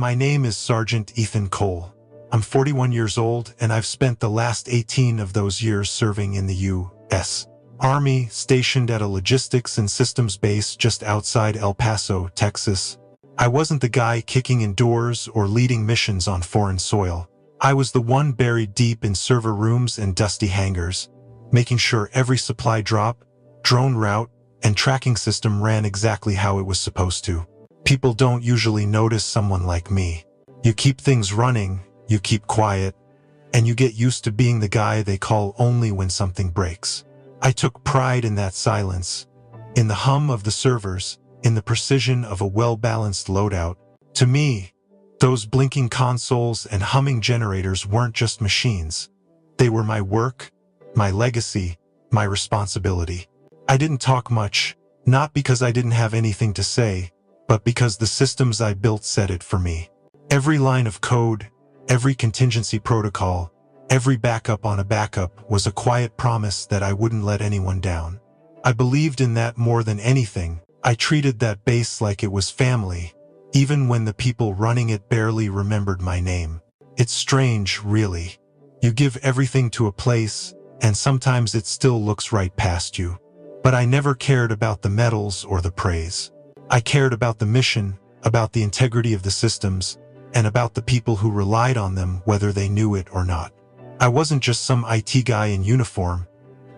My name is Sergeant Ethan Cole. I'm 41 years old, and I've spent the last 18 of those years serving in the U.S. Army, stationed at a logistics and systems base just outside El Paso, Texas. I wasn't the guy kicking in doors or leading missions on foreign soil. I was the one buried deep in server rooms and dusty hangars, making sure every supply drop, drone route, and tracking system ran exactly how it was supposed to. People don't usually notice someone like me. You keep things running, you keep quiet, and you get used to being the guy they call only when something breaks. I took pride in that silence, in the hum of the servers, in the precision of a well-balanced loadout. To me, those blinking consoles and humming generators weren't just machines. They were my work, my legacy, my responsibility. I didn't talk much, not because I didn't have anything to say, but because the systems I built said it for me. Every line of code, every contingency protocol, every backup on a backup was a quiet promise that I wouldn't let anyone down. I believed in that more than anything. I treated that base like it was family, even when the people running it barely remembered my name. It's strange, really. You give everything to a place, and sometimes it still looks right past you. But I never cared about the medals or the praise. I cared about the mission, about the integrity of the systems, and about the people who relied on them whether they knew it or not. I wasn't just some IT guy in uniform.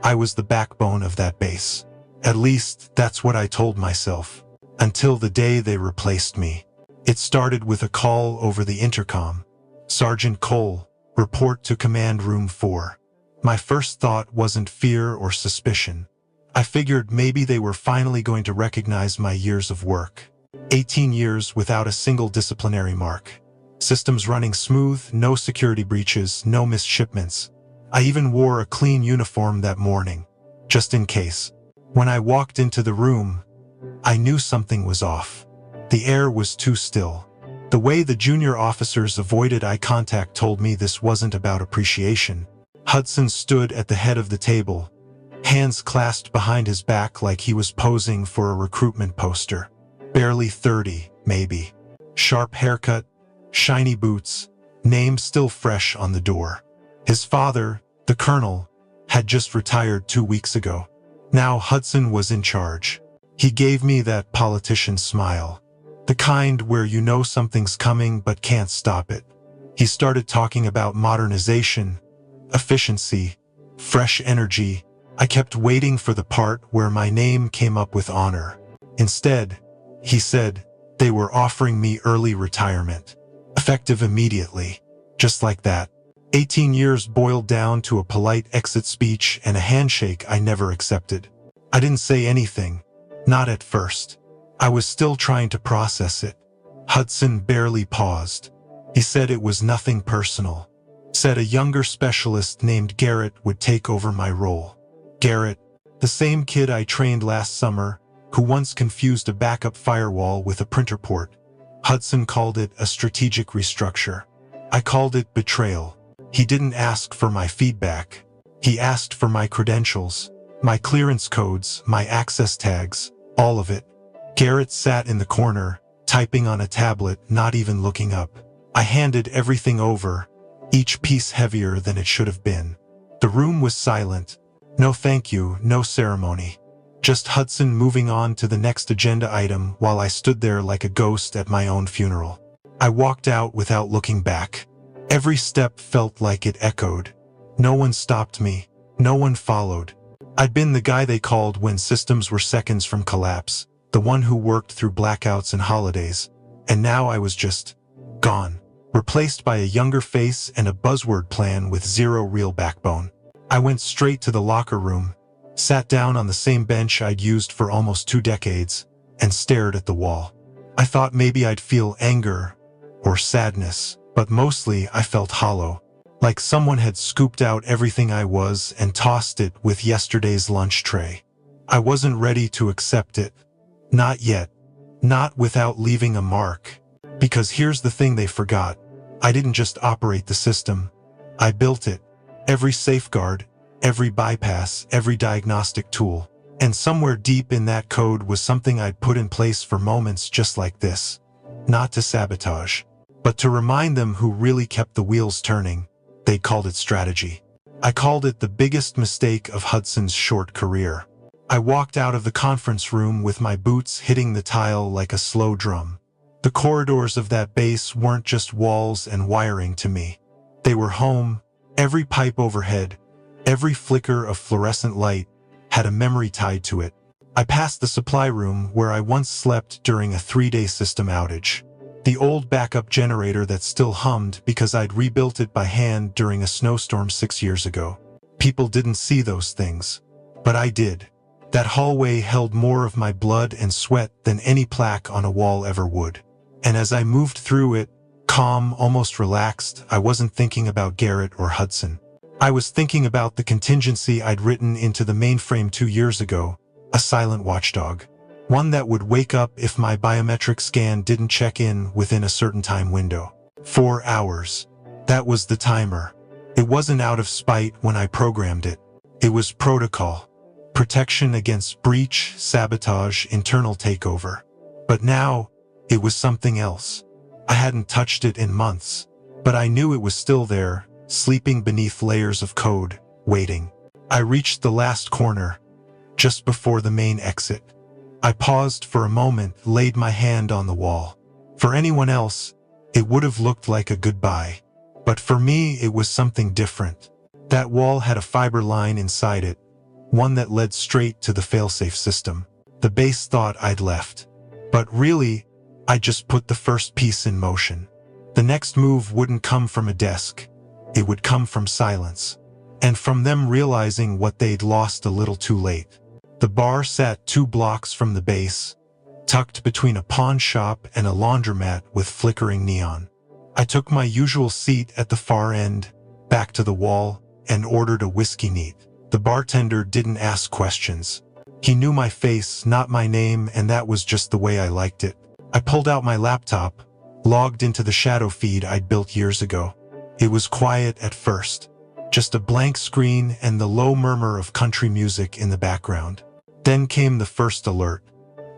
I was the backbone of that base. At least, that's what I told myself. Until the day they replaced me. It started with a call over the intercom. Sergeant Cole, report to Command Room 4. My first thought wasn't fear or suspicion. I figured maybe they were finally going to recognize my years of work. 18 years without a single disciplinary mark. Systems running smooth, no security breaches, no missed shipments. I even wore a clean uniform that morning, just in case. When I walked into the room, I knew something was off. The air was too still. The way the junior officers avoided eye contact told me this wasn't about appreciation. Hudson stood at the head of the table, hands clasped behind his back like he was posing for a recruitment poster. Barely 30, maybe. Sharp haircut, shiny boots, name still fresh on the door. His father, the colonel, had just retired 2 weeks ago. Now Hudson was in charge. He gave me that politician smile. The kind where you know something's coming but can't stop it. He started talking about modernization, efficiency, fresh energy. I kept waiting for the part where my name came up with honor. Instead, he said, they were offering me early retirement. Effective immediately. Just like that. 18 years boiled down to a polite exit speech and a handshake I never accepted. I didn't say anything. Not at first. I was still trying to process it. Hudson barely paused. He said it was nothing personal. Said a younger specialist named Garrett would take over my role. Garrett, the same kid I trained last summer, who once confused a backup firewall with a printer port. Hudson called it a strategic restructure. I called it betrayal. He didn't ask for my feedback. He asked for my credentials, my clearance codes, my access tags, all of it. Garrett sat in the corner, typing on a tablet, not even looking up. I handed everything over, each piece heavier than it should have been. The room was silent. No thank you, no ceremony. Just Hudson moving on to the next agenda item while I stood there like a ghost at my own funeral. I walked out without looking back. Every step felt like it echoed. No one stopped me. No one followed. I'd been the guy they called when systems were seconds from collapse, the one who worked through blackouts and holidays. And now I was just gone, replaced by a younger face and a buzzword plan with zero real backbone. I went straight to the locker room, sat down on the same bench I'd used for almost 2 decades, and stared at the wall. I thought maybe I'd feel anger or sadness, but mostly I felt hollow, like someone had scooped out everything I was and tossed it with yesterday's lunch tray. I wasn't ready to accept it. Not yet. Not without leaving a mark. Because here's the thing they forgot. I didn't just operate the system. I built it. Every safeguard, every bypass, every diagnostic tool. And somewhere deep in that code was something I'd put in place for moments just like this. Not to sabotage. But to remind them who really kept the wheels turning, they called it strategy. I called it the biggest mistake of Hudson's short career. I walked out of the conference room with my boots hitting the tile like a slow drum. The corridors of that base weren't just walls and wiring to me. They were home. Every pipe overhead, every flicker of fluorescent light had a memory tied to it. I passed the supply room where I once slept during a 3-day system outage. The old backup generator that still hummed because I'd rebuilt it by hand during a snowstorm 6 years ago. People didn't see those things, but I did. That hallway held more of my blood and sweat than any plaque on a wall ever would. And as I moved through it, calm, almost relaxed, I wasn't thinking about Garrett or Hudson. I was thinking about the contingency I'd written into the mainframe 2 years ago, a silent watchdog. One that would wake up if my biometric scan didn't check in within a certain time window. 4 hours. That was the timer. It wasn't out of spite when I programmed it. It was protocol. Protection against breach, sabotage, internal takeover. But now, it was something else. I hadn't touched it in months, but I knew it was still there, sleeping beneath layers of code, waiting. I reached the last corner, just before the main exit. I paused for a moment, laid my hand on the wall. For anyone else, it would have looked like a goodbye. But for me, it was something different. That wall had a fiber line inside it, one that led straight to the failsafe system. The base thought I'd left. But really, I just put the first piece in motion. The next move wouldn't come from a desk. It would come from silence. And from them realizing what they'd lost a little too late. The bar sat 2 blocks from the base, tucked between a pawn shop and a laundromat with flickering neon. I took my usual seat at the far end, back to the wall, and ordered a whiskey neat. The bartender didn't ask questions. He knew my face, not my name, and that was just the way I liked it. I pulled out my laptop, logged into the shadow feed I'd built years ago. It was quiet at first, just a blank screen and the low murmur of country music in the background. Then came the first alert.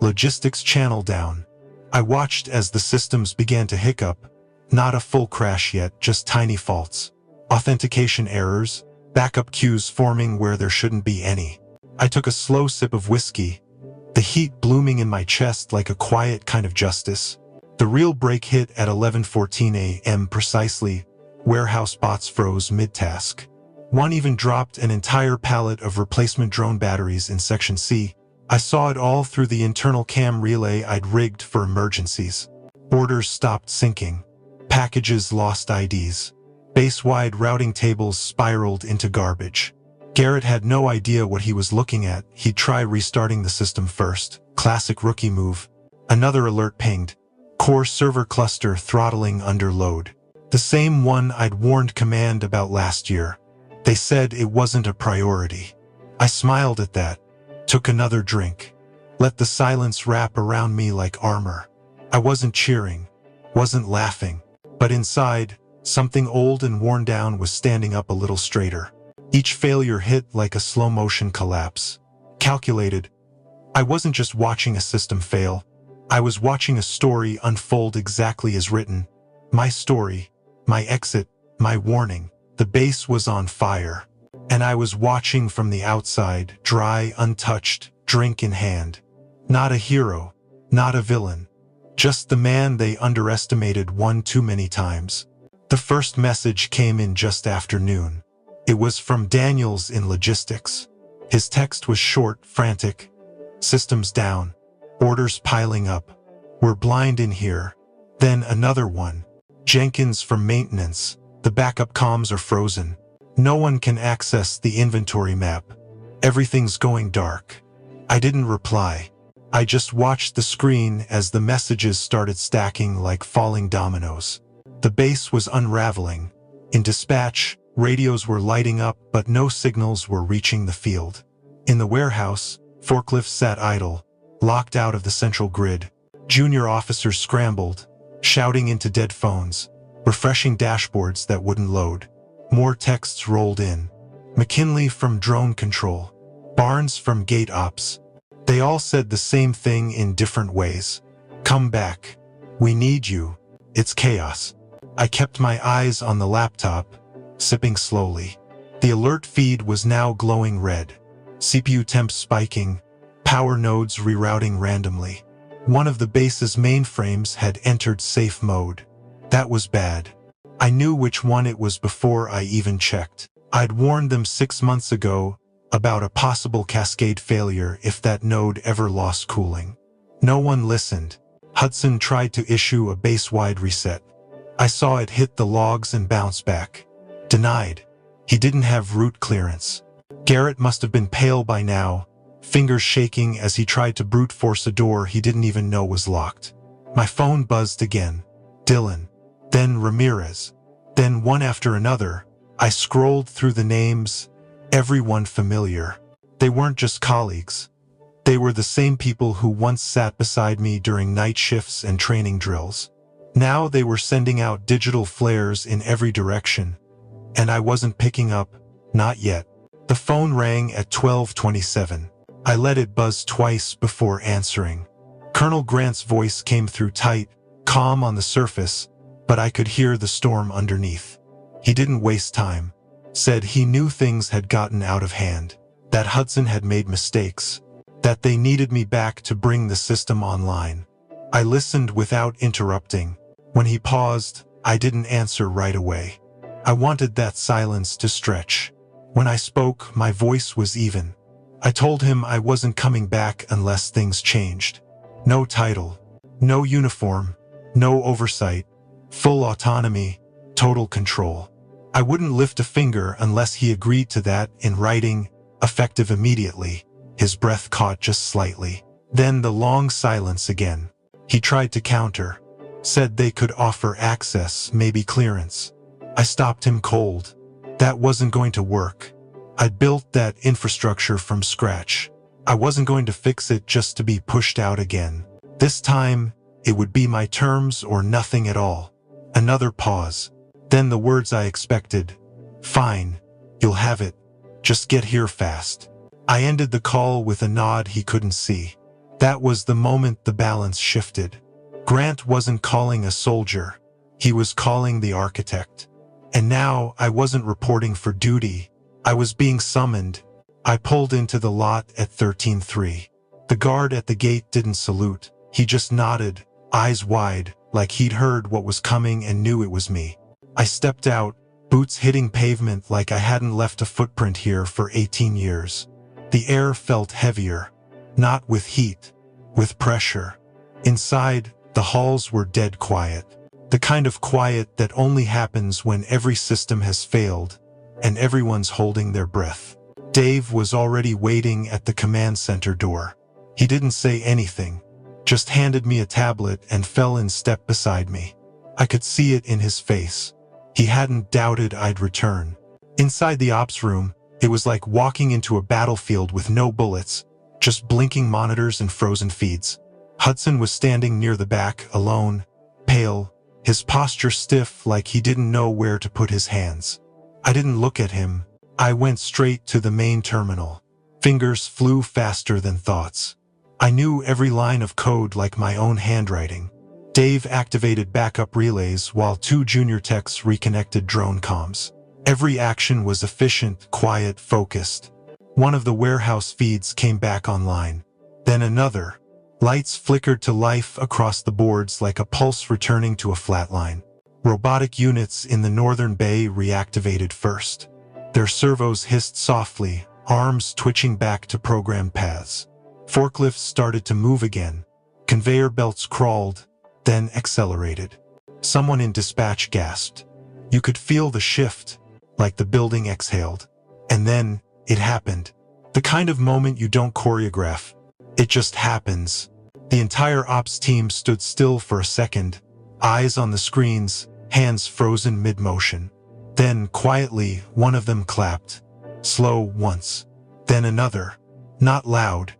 Logistics channel down. I watched as the systems began to hiccup. Not a full crash yet, just tiny faults. Authentication errors, backup queues forming where there shouldn't be any. I took a slow sip of whiskey, the heat blooming in my chest like a quiet kind of justice. The real break hit at 11:14 a.m. precisely. Warehouse bots froze mid-task. One even dropped an entire pallet of replacement drone batteries in Section C. I saw it all through the internal cam relay I'd rigged for emergencies. Orders stopped syncing. Packages lost IDs. Base-wide routing tables spiraled into garbage. Garrett had no idea what he was looking at. He'd try restarting the system first. Classic rookie move. Another alert pinged. Core server cluster throttling under load. The same one I'd warned Command about last year. They said it wasn't a priority. I smiled at that, took another drink, let the silence wrap around me like armor. I wasn't cheering, wasn't laughing, but inside, something old and worn down was standing up a little straighter. Each failure hit like a slow-motion collapse. Calculated. I wasn't just watching a system fail. I was watching a story unfold exactly as written. My story, my exit, my warning. The base was on fire, and I was watching from the outside, dry, untouched, drink in hand. Not a hero, not a villain, just the man they underestimated one too many times. The first message came in just after noon. It was from Daniels in logistics. His text was short, frantic. Systems down, orders piling up. We're blind in here. Then another one. Jenkins from maintenance. The backup comms are frozen. No one can access the inventory map. Everything's going dark. I didn't reply. I just watched the screen as the messages started stacking like falling dominoes. The base was unraveling. In dispatch, radios were lighting up, but no signals were reaching the field. In the warehouse, forklifts sat idle, locked out of the central grid. Junior officers scrambled, shouting into dead phones. Refreshing dashboards that wouldn't load. More texts rolled in. McKinley from drone control. Barnes from gate ops. They all said the same thing in different ways. Come back. We need you. It's chaos. I kept my eyes on the laptop, sipping slowly. The alert feed was now glowing red. CPU temps spiking, power nodes rerouting randomly. One of the base's mainframes had entered safe mode. That was bad. I knew which one it was before I even checked. I'd warned them 6 months ago about a possible cascade failure if that node ever lost cooling. No one listened. Hudson tried to issue a base-wide reset. I saw it hit the logs and bounce back. Denied. He didn't have root clearance. Garrett must have been pale by now, fingers shaking as he tried to brute force a door he didn't even know was locked. My phone buzzed again. Dylan. Then Ramirez. Then one after another. I scrolled through the names, everyone familiar. They weren't just colleagues. They were the same people who once sat beside me during night shifts and training drills. Now they were sending out digital flares in every direction. And I wasn't picking up, not yet. The phone rang at 12:27. I let it buzz twice before answering. Colonel Grant's voice came through tight, calm on the surface, but I could hear the storm underneath. He didn't waste time. Said he knew things had gotten out of hand, that Hudson had made mistakes, that they needed me back to bring the system online. I listened without interrupting. When he paused, I didn't answer right away. I wanted that silence to stretch. When I spoke, my voice was even. I told him I wasn't coming back unless things changed. No title, no uniform, no oversight, full autonomy, total control. I wouldn't lift a finger unless he agreed to that in writing, effective immediately. His breath caught just slightly. Then the long silence again. He tried to counter. Said they could offer access, maybe clearance. I stopped him cold. That wasn't going to work. I'd built that infrastructure from scratch. I wasn't going to fix it just to be pushed out again. This time, it would be my terms or nothing at all. Another pause. Then the words I expected. Fine, you'll have it. Just get here fast. I ended the call with a nod he couldn't see. That was the moment the balance shifted. Grant wasn't calling a soldier. He was calling the architect. And now I wasn't reporting for duty. I was being summoned. I pulled into the lot at 13-3. The guard at the gate didn't salute. He just nodded, eyes wide, like he'd heard what was coming and knew it was me. I stepped out, boots hitting pavement like I hadn't left a footprint here for 18 years. The air felt heavier, not with heat, with pressure. Inside, the halls were dead quiet. The kind of quiet that only happens when every system has failed and everyone's holding their breath. Dave was already waiting at the command center door. He didn't say anything, just handed me a tablet and fell in step beside me. I could see it in his face. He hadn't doubted I'd return. Inside the ops room, it was like walking into a battlefield with no bullets, just blinking monitors and frozen feeds. Hudson was standing near the back, alone, pale, his posture stiff like he didn't know where to put his hands. I didn't look at him. I went straight to the main terminal. Fingers flew faster than thoughts. I knew every line of code like my own handwriting. Dave activated backup relays while 2 junior techs reconnected drone comms. Every action was efficient, quiet, focused. One of the warehouse feeds came back online. Then another. Lights flickered to life across the boards like a pulse returning to a flatline. Robotic units in the northern bay reactivated first. Their servos hissed softly, arms twitching back to programmed paths. Forklifts started to move again. Conveyor belts crawled, then accelerated. Someone in dispatch gasped. You could feel the shift, like the building exhaled. And then, it happened. The kind of moment you don't choreograph. It just happens. The entire ops team stood still for a second, eyes on the screens, hands frozen mid-motion. Then, quietly, one of them clapped. Slow once. Then another. Not loud,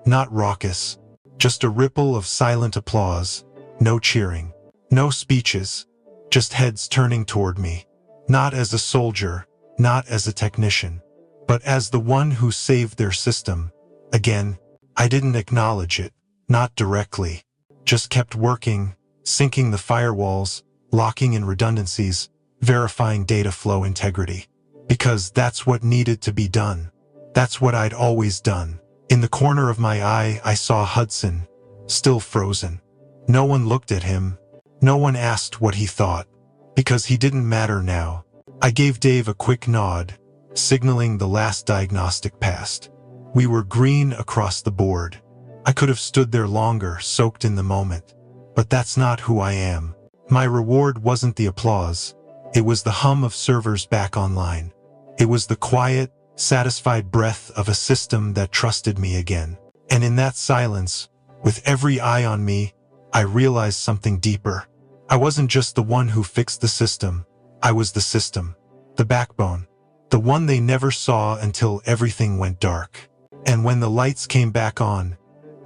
not raucous. Just a ripple of silent applause. No cheering. No speeches. Just heads turning toward me. Not as a soldier, not as a technician, but as the one who saved their system. Again, I didn't acknowledge it. Not directly. Just kept working, syncing the firewalls, locking in redundancies, verifying data flow integrity. Because that's what needed to be done. That's what I'd always done. In the corner of my eye, I saw Hudson, still frozen. No one looked at him. No one asked what he thought. Because he didn't matter now. I gave Dave a quick nod, signaling the last diagnostic passed. We were green across the board. I could have stood there longer, soaked in the moment. But that's not who I am. My reward wasn't the applause. It was the hum of servers back online. It was the quiet, satisfied breath of a system that trusted me again. And in that silence, with every eye on me, I realized something deeper. I wasn't just the one who fixed the system. I was the system, the backbone, the one they never saw until everything went dark. And when the lights came back on,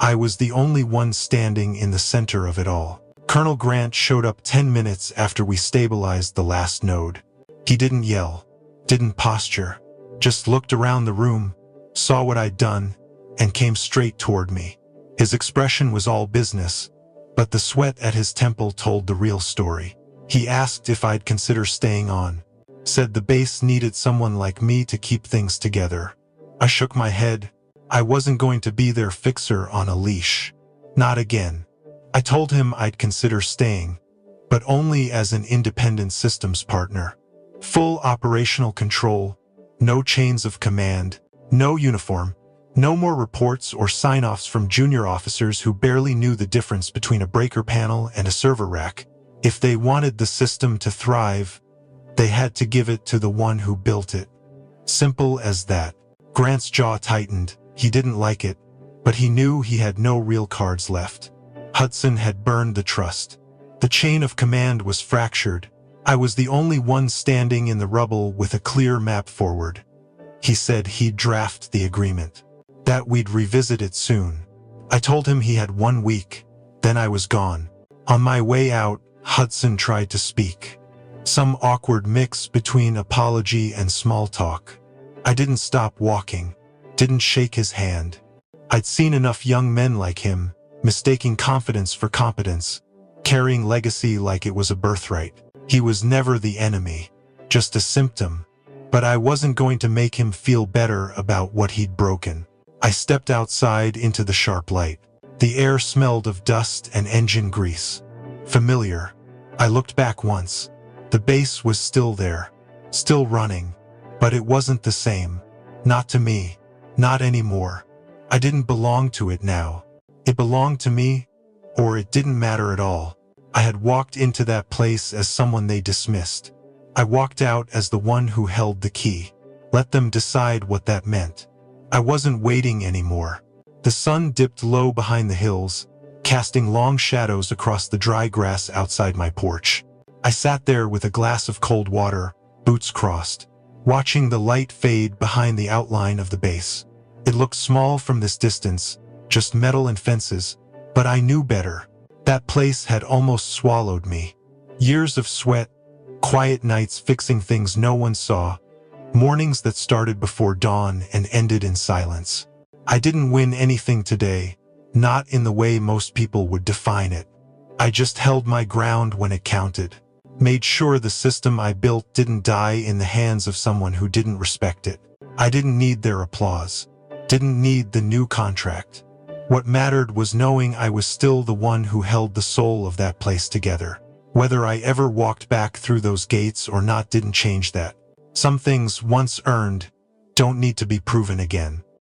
I was the only one standing in the center of it all. Colonel Grant showed up 10 minutes after we stabilized the last node. He didn't yell, didn't posture, just looked around the room, saw what I'd done, and came straight toward me. His expression was all business, but the sweat at his temple told the real story. He asked if I'd consider staying on, said the base needed someone like me to keep things together. I shook my head. I wasn't going to be their fixer on a leash. Not again. I told him I'd consider staying, but only as an independent systems partner. Full operational control, no chains of command, no uniform, no more reports or sign-offs from junior officers who barely knew the difference between a breaker panel and a server rack. If they wanted the system to thrive, they had to give it to the one who built it. Simple as that. Grant's jaw tightened. He didn't like it, but he knew he had no real cards left. Hudson had burned the trust. The chain of command was fractured. I was the only one standing in the rubble with a clear map forward. He said he'd draft the agreement, that we'd revisit it soon. I told him he had 1 week, then I was gone. On my way out, Hudson tried to speak. Some awkward mix between apology and small talk. I didn't stop walking, didn't shake his hand. I'd seen enough young men like him, mistaking confidence for competence, carrying legacy like it was a birthright. He was never the enemy, just a symptom. But I wasn't going to make him feel better about what he'd broken. I stepped outside into the sharp light. The air smelled of dust and engine grease. Familiar. I looked back once. The base was still there, still running, but it wasn't the same. Not to me. Not anymore. I didn't belong to it now. It belonged to me, or it didn't matter at all. I had walked into that place as someone they dismissed. I walked out as the one who held the key. Let them decide what that meant. I wasn't waiting anymore. The sun dipped low behind the hills, casting long shadows across the dry grass outside my porch. I sat there with a glass of cold water, boots crossed, watching the light fade behind the outline of the base. It looked small from this distance, just metal and fences, but I knew better. That place had almost swallowed me. Years of sweat, quiet nights fixing things no one saw, mornings that started before dawn and ended in silence. I didn't win anything today, not in the way most people would define it. I just held my ground when it counted, made sure the system I built didn't die in the hands of someone who didn't respect it. I didn't need their applause, didn't need the new contract. What mattered was knowing I was still the one who held the soul of that place together. Whether I ever walked back through those gates or not didn't change that. Some things once earned don't need to be proven again.